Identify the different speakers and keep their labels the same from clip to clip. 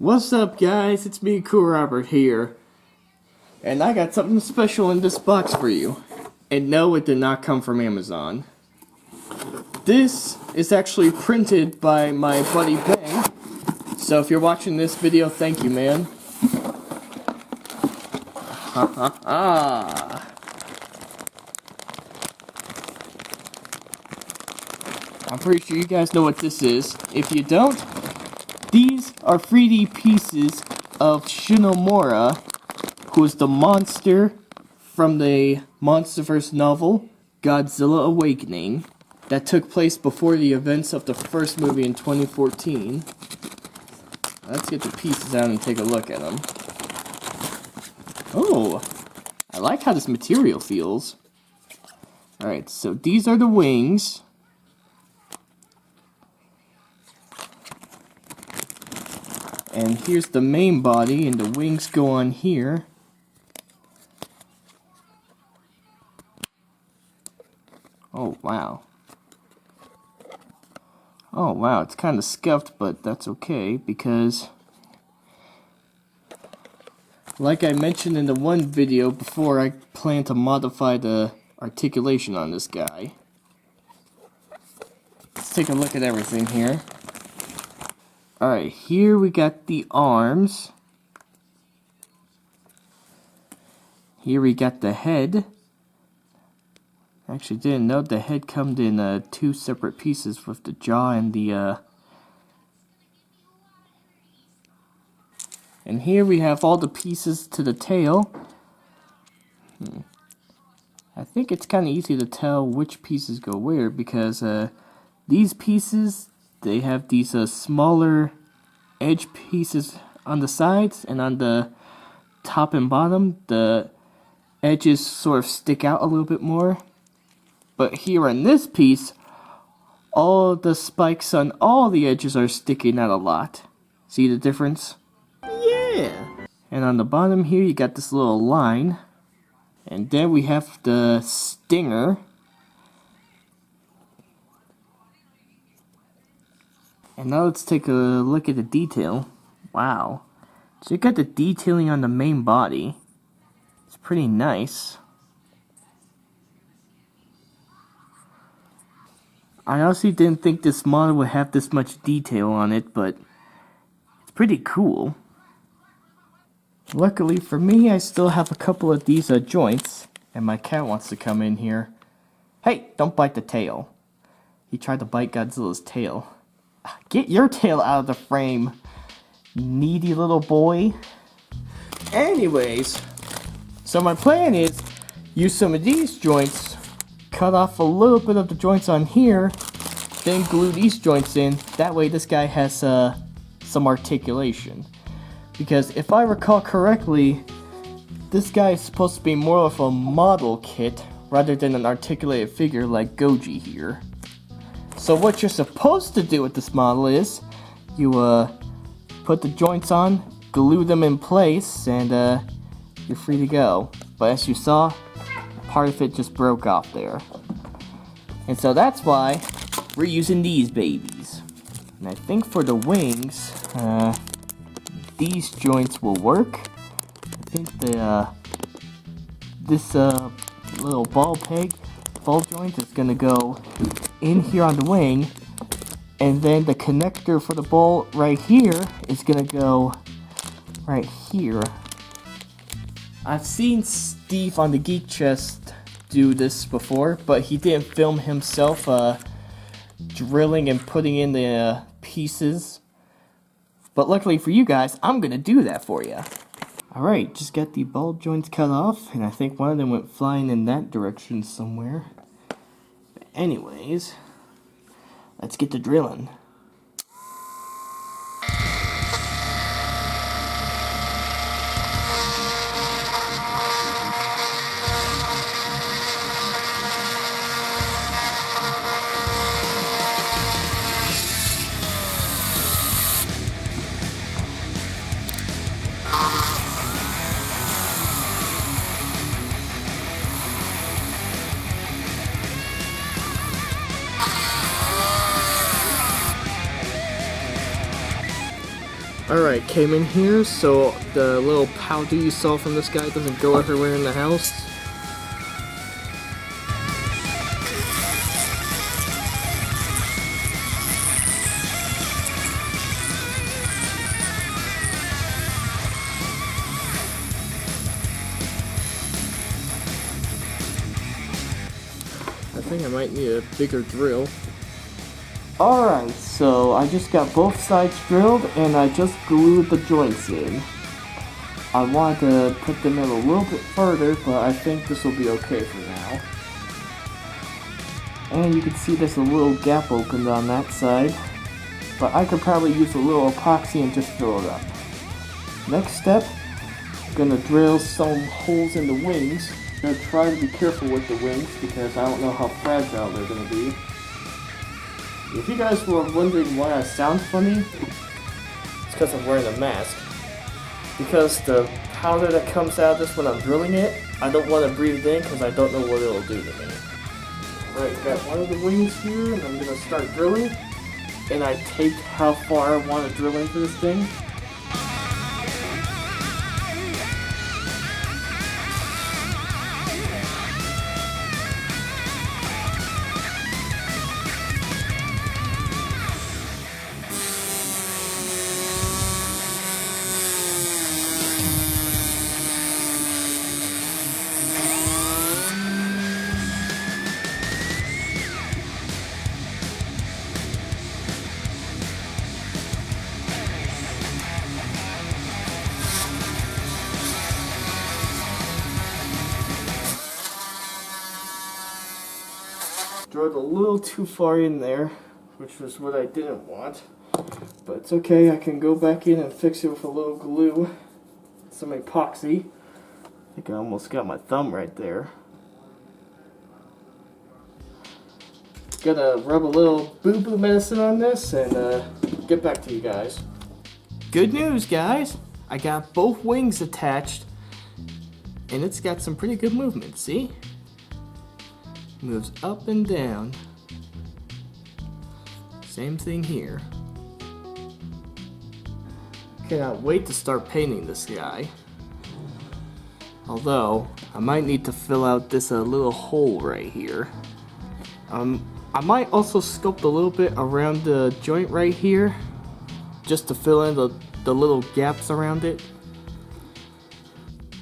Speaker 1: What's up, guys? It's me, Cool Robert here. And I got something special in this box for you. And no, it did not come from Amazon. This is actually printed by my buddy Ben. So if you're watching this video, thank you, man. Ha ha ha. I'm pretty sure you guys know what this is. If you don't, these are 3D pieces of Shinomura, who is the monster from the MonsterVerse novel, Godzilla Awakening, that took place before the events of the first movie in 2014. Let's get the pieces out and take a look at them. Oh, I like how this material feels. Alright, so these are the wings. And here's the main body, and the wings go on here. Oh, wow. Oh, wow, it's kind of scuffed, but that's okay, because like I mentioned in the one video before, I plan to modify the articulation on this guy. Let's take a look at everything here. Alright, here we got the arms. Here we got the head. Actually didn't know the head comes in two separate pieces with the jaw and the And here we have all the pieces to the tail. I think it's kind of easy to tell which pieces go where, because these pieces, they have these smaller edge pieces on the sides, and on the top and bottom, the edges sort of stick out a little bit more. But here on this piece, all the spikes on all the edges are sticking out a lot. See the difference? Yeah! And on the bottom here, you got this little line. And then we have the stinger. And now let's take a look at the detail. Wow. Check out the detailing on the main body. It's pretty nice. I honestly didn't think this model would have this much detail on it, but it's pretty cool. Luckily for me, I still have a couple of these joints, and my cat wants to come in here. Hey, don't bite the tail. He tried to bite Godzilla's tail. Get your tail out of the frame, needy little boy. Anyways, so my plan is use some of these joints, cut off a little bit of the joints on here, then glue these joints in. That way this guy has some articulation. Because if I recall correctly, this guy is supposed to be more of a model kit rather than an articulated figure like Goji here. So what you're supposed to do with this model is, you put the joints on, glue them in place, and you're free to go. But as you saw, part of it just broke off there. And so that's why we're using these babies. And I think for the wings, these joints will work. I think this little ball joint is gonna go in here on the wing, and then the connector for the ball right here is gonna go right here. I've seen Steve on the Geek Chest do this before, but he didn't film himself drilling and putting in the pieces. But luckily for you guys, I'm gonna do that for you. Alright, just got the ball joints cut off, and I think one of them went flying in that direction somewhere. But anyways, let's get to drilling. Alright, came in here so the little powder you saw from this guy doesn't go everywhere in the house. I think I might need a bigger drill. Alright, so I just got both sides drilled and I just glued the joints in. I wanted to put them in a little bit further, but I think this will be okay for now. And you can see there's a little gap opened on that side, but I could probably use a little epoxy and just fill it up. Next step, I'm gonna drill some holes in the wings. I'm gonna try to be careful with the wings because I don't know how fragile they're gonna be. If you guys were wondering why I sound funny, it's because I'm wearing a mask. Because the powder that comes out of this when I'm drilling it, I don't want to breathe it in because I don't know what it'll do to me. Alright, got one of the wings here, and I'm going to start drilling. And I take how far I want to drill into this thing. Drilled a little too far in there, which was what I didn't want. But it's okay, I can go back in and fix it with a little glue, some epoxy. I think I almost got my thumb right there. Gonna rub a little boo-boo medicine on this and get back to you guys. Good news, guys! I got both wings attached, and it's got some pretty good movement, see? Moves up and down. Same thing here. Cannot wait to start painting this guy. Although, I might need to fill out this little hole right here. I might also sculpt a little bit around the joint right here, just to fill in the little gaps around it.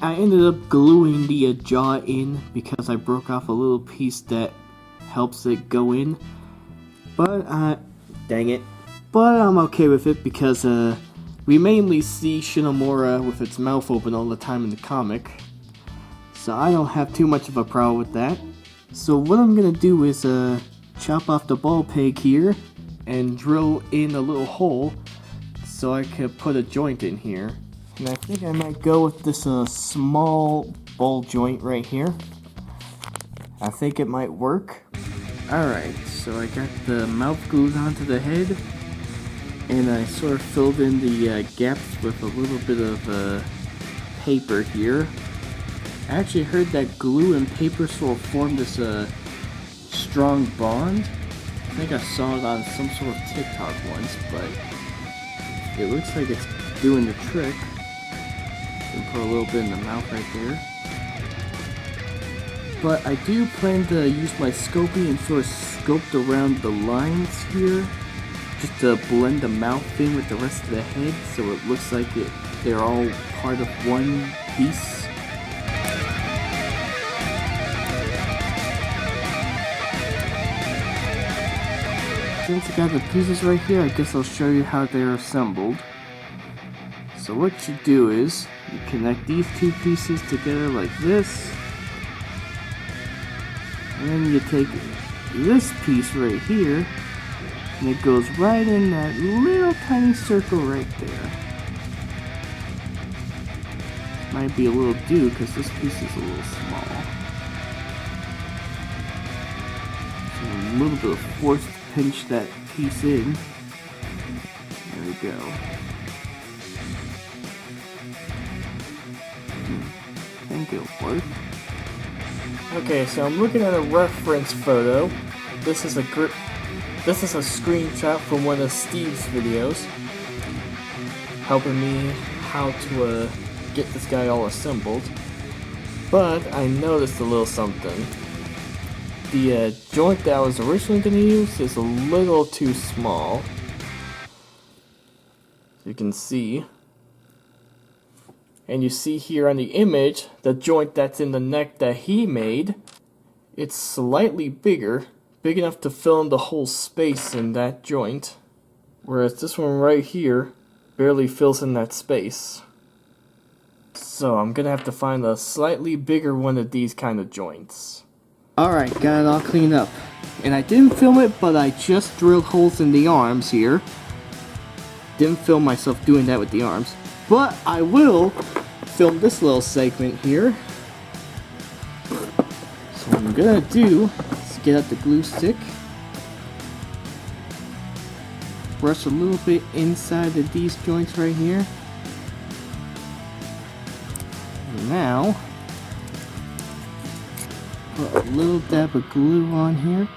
Speaker 1: I ended up gluing the jaw in because I broke off a little piece that helps it go in. But, dang it. But I'm okay with it because we mainly see Shinomura with its mouth open all the time in the comic. So I don't have too much of a problem with that. So what I'm gonna do is chop off the ball peg here and drill in a little hole so I can put a joint in here. And I think I might go with this small ball joint right here. I think it might work. Alright, so I got the mouth glued onto the head, and I sort of filled in the gaps with a little bit of paper here. I actually heard that glue and paper sort of form this strong bond. I think I saw it on some sort of TikTok once, but it looks like it's doing the trick. And put a little bit in the mouth right there. But I do plan to use my scoping and sort of sculpt around the lines here, just to blend the mouth in with the rest of the head so it looks like they're all part of one piece. Since I got the pieces right here, I guess I'll show you how they're assembled. So what you do is, you connect these two pieces together like this, and then you take this piece right here, and it goes right in that little tiny circle right there. Might be a little due because this piece is a little small. So a little bit of force to pinch that piece in. There we go. I think it'll work. Okay, so I'm looking at a reference photo. This is a screenshot from one of Steve's videos. helping me how to get this guy all assembled. But I noticed a little something. The joint that I was originally going to use is a little too small. You can see. And you see here on the image, the joint that's in the neck that he made, it's slightly bigger, big enough to fill in the whole space in that joint. Whereas this one right here barely fills in that space. So I'm gonna have to find a slightly bigger one of these kind of joints. Alright, got it all cleaned up. And I didn't film it, but I just drilled holes in the arms here. Didn't film myself doing that with the arms. But I will film this little segment here. So what I'm gonna do is get out the glue stick. Brush a little bit inside of these joints right here. And now, put a little dab of glue on here.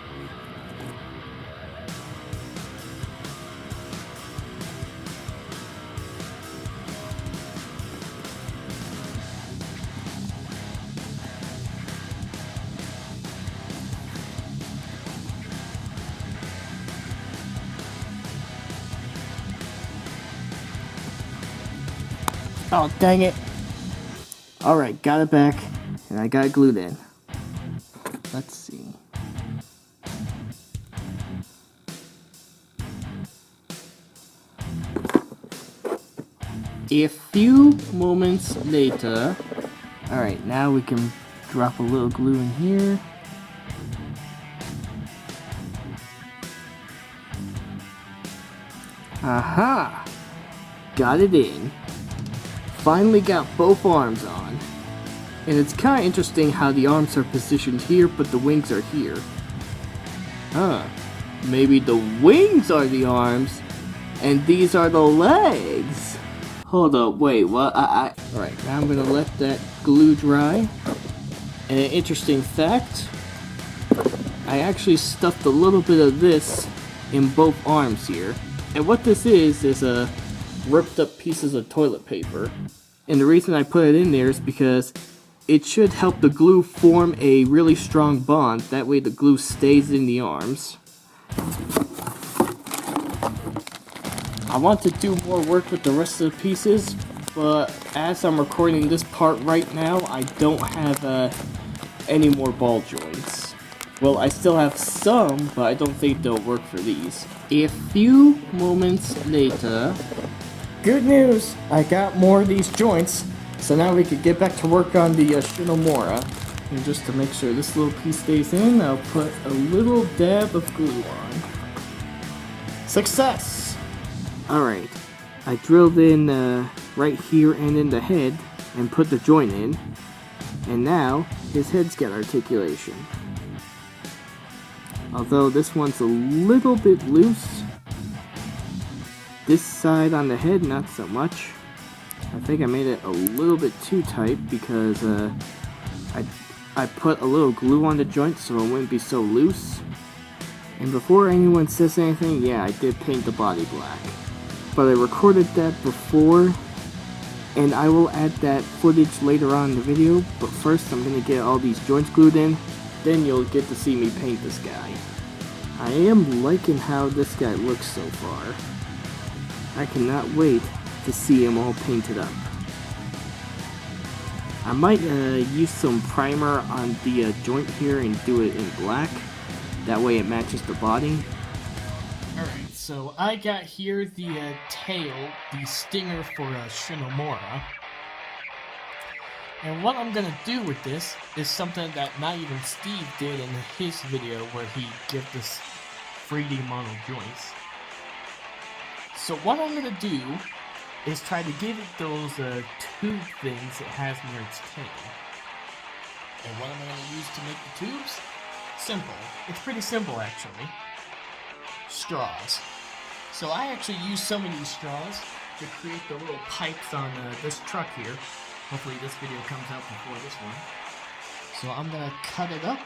Speaker 1: Oh, dang it. Alright, got it back, and I got it glued in. Let's see. A few moments later. Alright, now we can drop a little glue in here. Aha! Got it in. Finally got both arms on. And it's kind of interesting how the arms are positioned here, but the wings are here. Huh. Maybe the wings are the arms, and these are the legs. Hold up, wait, what? Alright, now I'm gonna let that glue dry. And an interesting fact, I actually stuffed a little bit of this in both arms here. And what this is ripped up pieces of toilet paper. And the reason I put it in there is because it should help the glue form a really strong bond. That way the glue stays in the arms. I want to do more work with the rest of the pieces, but as I'm recording this part right now, I don't have any more ball joints. Well, I still have some, but I don't think they'll work for these. A few moments later. Good news! I got more of these joints, so now we could get back to work on the Shinomura. And just to make sure this little piece stays in, I'll put a little dab of glue on. Success! Alright, I drilled in right here and in the head, and put the joint in. And now, his head's got articulation. Although this one's a little bit loose. This side on the head, not so much. I think I made it a little bit too tight because I put a little glue on the joint so it wouldn't be so loose. And before anyone says anything, yeah, I did paint the body black. But I recorded that before, and I will add that footage later on in the video. But first I'm going to get all these joints glued in, then you'll get to see me paint this guy. I am liking how this guy looks so far. I cannot wait to see him all painted up. I might use some primer on the joint here and do it in black. That way it matches the body. Alright, so I got here the tail, the stinger for Shinomura. And what I'm gonna do with this is something that not even Steve did in his video where he gave this 3D model joints. So what I'm going to do is try to give it those tube things it has near its tail. And what am I going to use to make the tubes? Simple. It's pretty simple actually. Straws. So I actually used some of these straws to create the little pipes on this truck here. Hopefully this video comes out before this one. So I'm going to cut it up,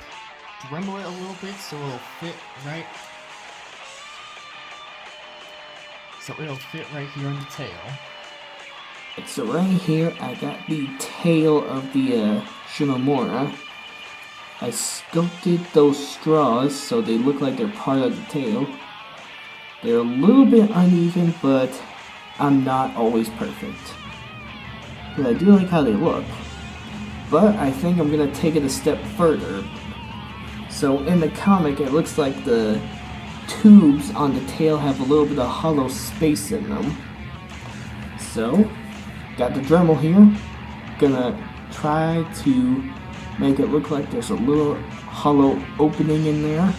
Speaker 1: dremel it a little bit so it'll fit right. So it'll fit right here on the tail. So right here, I got the tail of the Shinomura. I sculpted those straws so they look like they're part of the tail. They're a little bit uneven, but I'm not always perfect. But I do like how they look. But I think I'm gonna take it a step further. So in the comic, it looks like the tubes on the tail have a little bit of hollow space in them. So, got the Dremel here. Gonna try to make it look like there's a little hollow opening in there.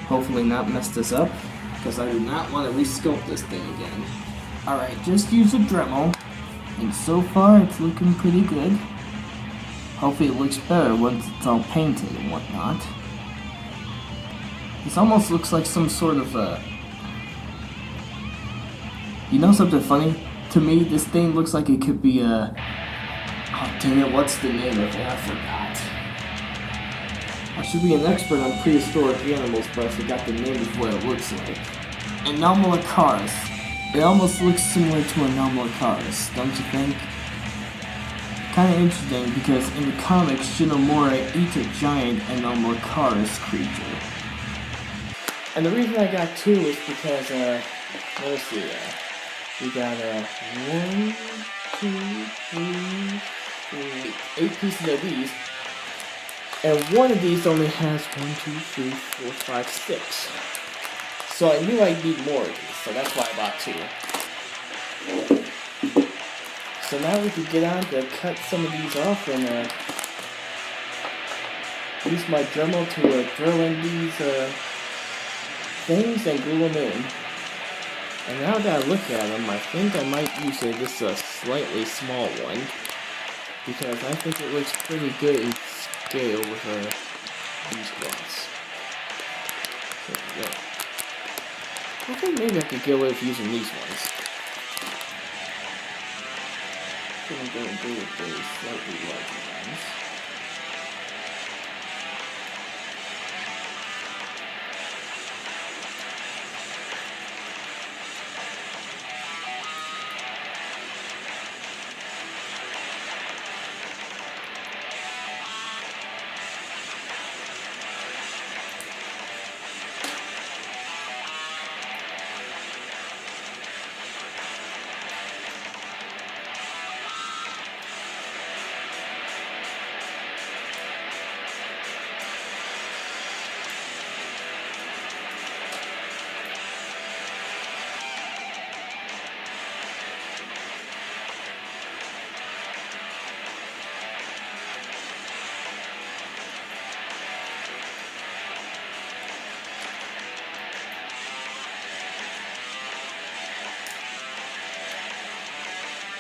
Speaker 1: Hopefully not mess this up, because I do not want to resculpt this thing again. Alright, just use a Dremel, and so far it's looking pretty good. Hopefully it looks better once it's all painted and whatnot. This almost looks like some sort of you know something funny? To me, this thing looks like it could be a... Oh, dang it, what's the name of it? I forgot. I should be an expert on prehistoric animals, but I forgot the name of what it looks like. Anomalocaris. It almost looks similar to Anomalocaris, don't you think? Kind of interesting, because in the comics, Shinomura eats a giant Anomalocaris creature. And the reason I got two is because, let's see, we got 1, 2, 3, 4, 8 pieces of these, and one of these only has 1, 2, 3, 4, 5, 6. So I knew I'd need more of these, so that's why I bought 2. So now we can get on to cut some of these off and use my Dremel to drill in these things and glue them in. And now that I look at them, I think I might use this slightly small one, because I think it looks pretty good in scale with these ones. There we go. I think maybe I could get away with using these ones. So I'm going to go with the slightly larger ones.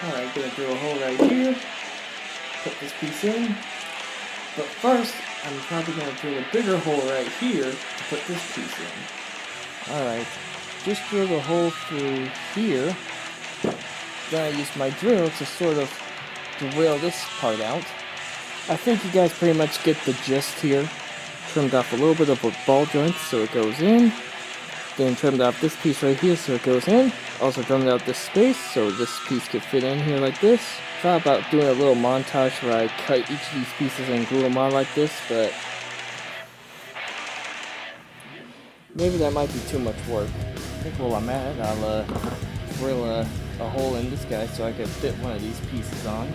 Speaker 1: Alright, gonna drill a hole right here, put this piece in, but first, I'm probably gonna drill a bigger hole right here to put this piece in. Alright, just drilled a hole through here, then I used my drill to sort of drill this part out. I think you guys pretty much get the gist here. Trimmed off a little bit of a ball joint so it goes in. Then trimmed off this piece right here so it goes in. Also trimmed out this space so this piece could fit in here like this. Thought about doing a little montage where I cut each of these pieces and glue them on like this, but maybe that might be too much work. I think while I'm at it, I'll drill a hole in this guy so I can fit one of these pieces on.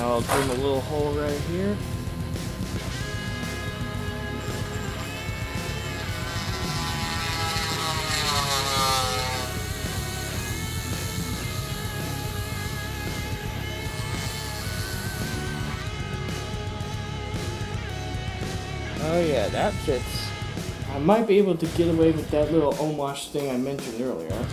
Speaker 1: I'll drill a little hole right here. Oh yeah, that fits. I might be able to get away with that little homage thing I mentioned earlier.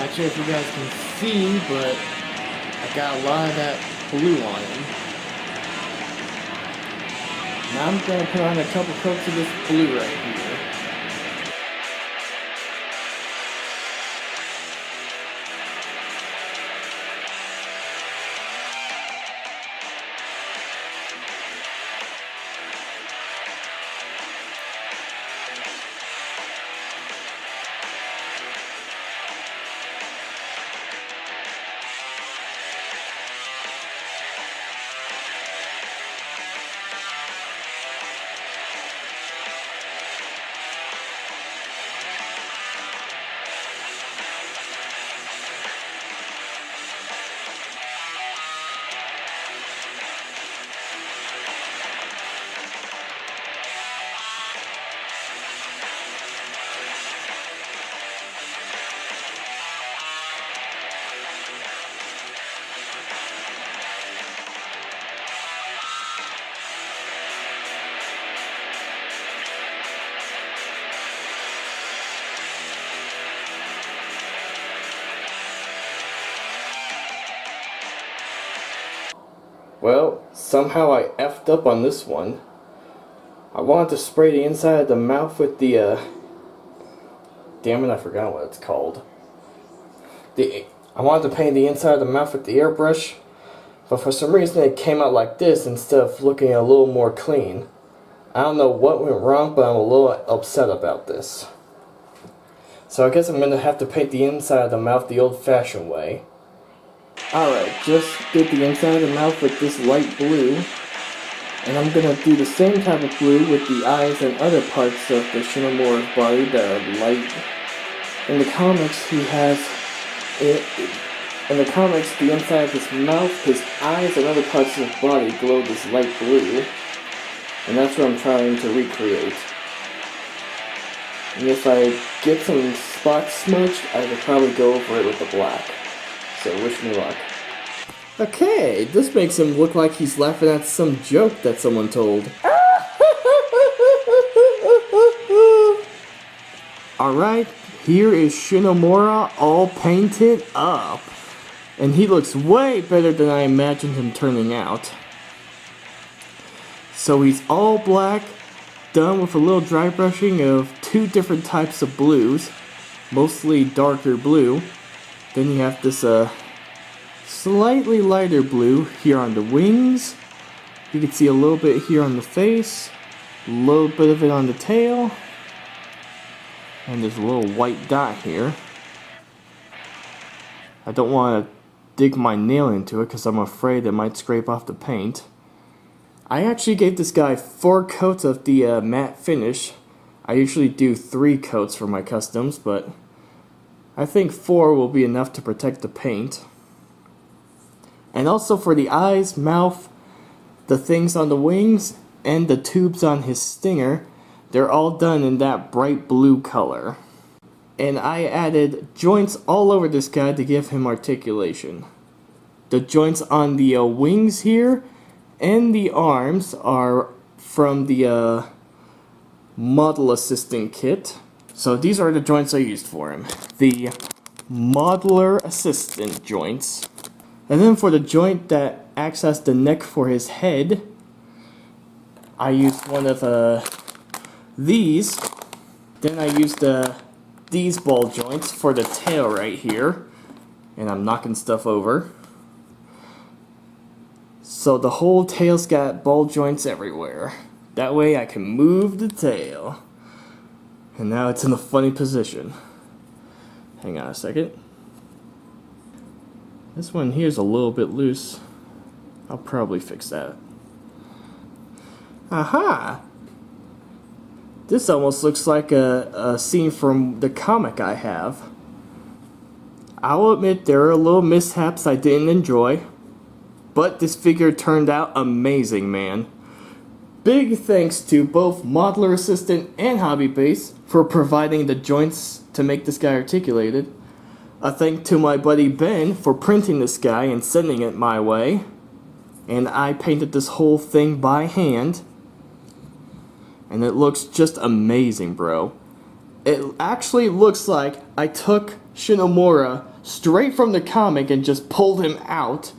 Speaker 1: Not sure if you guys can see, but I got a lot of that blue on him. Now I'm gonna put on a couple coats of this blue right here. Well, somehow I effed up on this one. I wanted to spray the inside of the mouth with the, damn it, I forgot what it's called. I wanted to paint the inside of the mouth with the airbrush, but for some reason it came out like this instead of looking a little more clean. I don't know what went wrong, but I'm a little upset about this. So I guess I'm going to have to paint the inside of the mouth the old-fashioned way. Alright, just did the inside of the mouth with this light blue. And I'm going to do the same type of blue with the eyes and other parts of the Shinomura's body that are light. In the comics, he has it. In the comics, the inside of his mouth, his eyes, and other parts of his body glow this light blue. And that's what I'm trying to recreate. And if I get some spots smudged, I could probably go over it with the black. So wish me luck. Okay, this makes him look like he's laughing at some joke that someone told. Alright, here is Shinomura all painted up. And he looks way better than I imagined him turning out. So he's all black, done with a little dry brushing of two different types of blues, mostly darker blue. Then you have this slightly lighter blue here on the wings. You can see a little bit here on the face, a little bit of it on the tail, and there's a little white dot here. I don't want to dig my nail into it because I'm afraid it might scrape off the paint. I actually gave this guy 4 coats of the matte finish. I usually do 3 coats for my customs, but I think 4 will be enough to protect the paint. And also for the eyes, mouth, the things on the wings, and the tubes on his stinger, they're all done in that bright blue color. And I added joints all over this guy to give him articulation. The joints on the wings here and the arms are from the model assistant kit. So these are the joints I used for him. The modeler assistant joints. And then for the joint that acts as the neck for his head, I used one of these. Then I used these ball joints for the tail right here. And I'm knocking stuff over. So the whole tail's got ball joints everywhere. That way I can move the tail. And now it's in a funny position. Hang on a second. This one here's a little bit loose. I'll probably fix that. Aha! This almost looks like a scene from the comic I have. I'll admit there are little mishaps I didn't enjoy. But this figure turned out amazing, man. Big thanks to both Modeler Assistant and Hobby Base for providing the joints to make this guy articulated. A thank to my buddy Ben for printing this guy and sending it my way. And I painted this whole thing by hand. And it looks just amazing, bro. It actually looks like I took Shinomura straight from the comic and just pulled him out,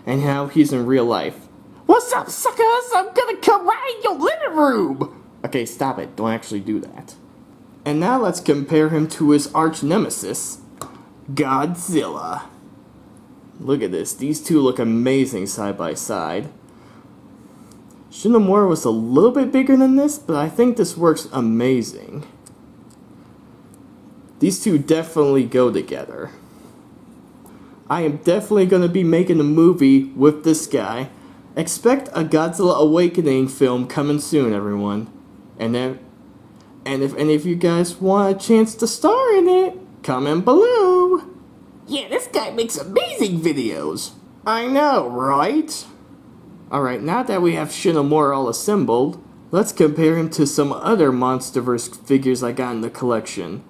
Speaker 1: and now he's in real life. What's up, suckers? I'm gonna come right in your living room! Okay, stop it. Don't actually do that. And now let's compare him to his arch nemesis, Godzilla. Look at this. These two look amazing side by side. Shinomura was a little bit bigger than this, but I think this works amazing. These two definitely go together. I am definitely going to be making a movie with this guy. Expect a Godzilla Awakening film coming soon, everyone. And if any of you guys want a chance to star in it, comment below. Yeah, this guy makes amazing videos. I know, right? Alright, now that we have Shinomura all assembled, let's compare him to some other Monsterverse figures I got in the collection.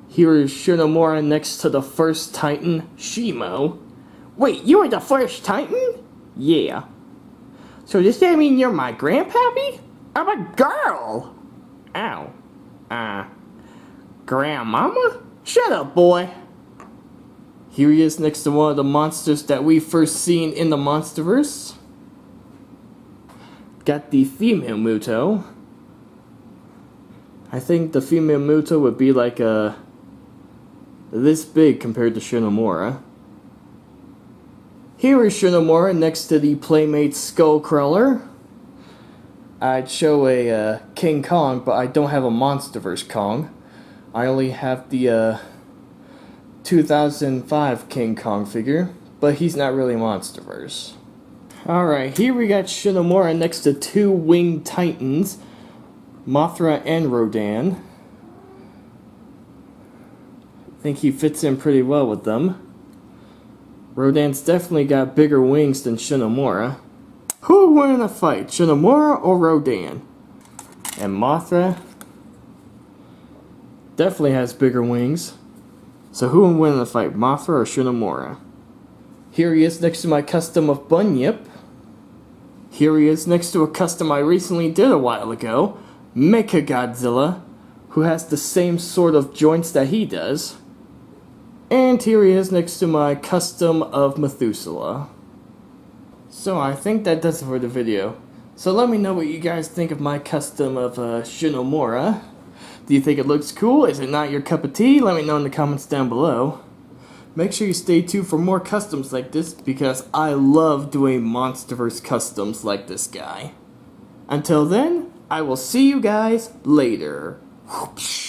Speaker 1: Here is Shinomura next to the first Titan, Shimo. Wait, you were the first Titan? Yeah. So does that mean you're my grandpappy? I'm a girl! Ow. Grandmama? Shut up, boy. Here he is next to one of the monsters that we first seen in the Monsterverse. Got the female Muto. I think the female Muto would be like this big compared to Shinomura. Here is Shinomura next to the Playmate Skullcrawler. I'd show a King Kong, but I don't have a Monsterverse Kong. I only have the 2005 King Kong figure, but he's not really Monsterverse. Alright, here we got Shinomura next to two winged titans, Mothra and Rodan. I think he fits in pretty well with them. Rodan's definitely got bigger wings than Shinomura. Who would win in a fight, Shinomura or Rodan? And Mothra definitely has bigger wings. So who would win in a fight, Mothra or Shinomura? Here he is next to my custom of Bunyip. Here he is next to a custom I recently did a while ago, Mechagodzilla, who has the same sort of joints that he does. And here he is next to my custom of Methuselah. So I think that does it for the video. So let me know what you guys think of my custom of Shinomura. Do you think it looks cool? Is it not your cup of tea? Let me know in the comments down below. Make sure you stay tuned for more customs like this because I love doing Monsterverse customs like this guy. Until then, I will see you guys later. Whoosh.